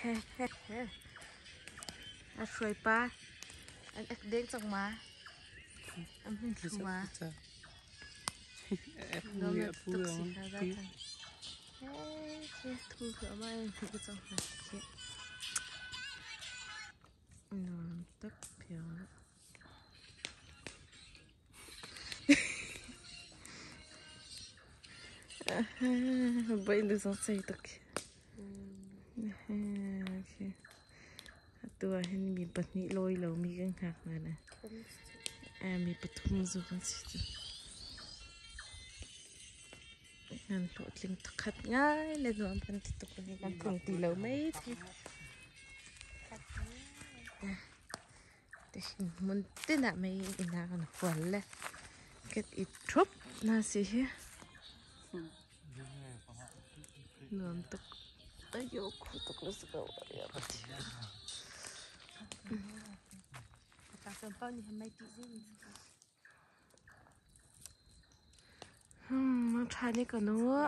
à suy pa anh đến trong má anh không chịu má nó là tức gì cả ra thằng thế thu cửa mai thì cái trong này chị nó tức phiền bây giờ sao xây tứcตัวเห็นมีปัดนี้ลอยแล้วมีกันหักเลยนะมีปฐุมสุกันสิงานตัวลิงตะขัดง่ายเลยรวมกันที่ตัวนี้กันถึงตีแล้วไม่ทีแต่มันติดอะไม่อินากันหัวเลยก็อีทบน่าสิฮะรวมตะอายุคู่ตะกุสก็ว่าอย่างนี้ตาสมปองนี่ทำไมตีซิ่งมาทานนี่ก่อนเนอะ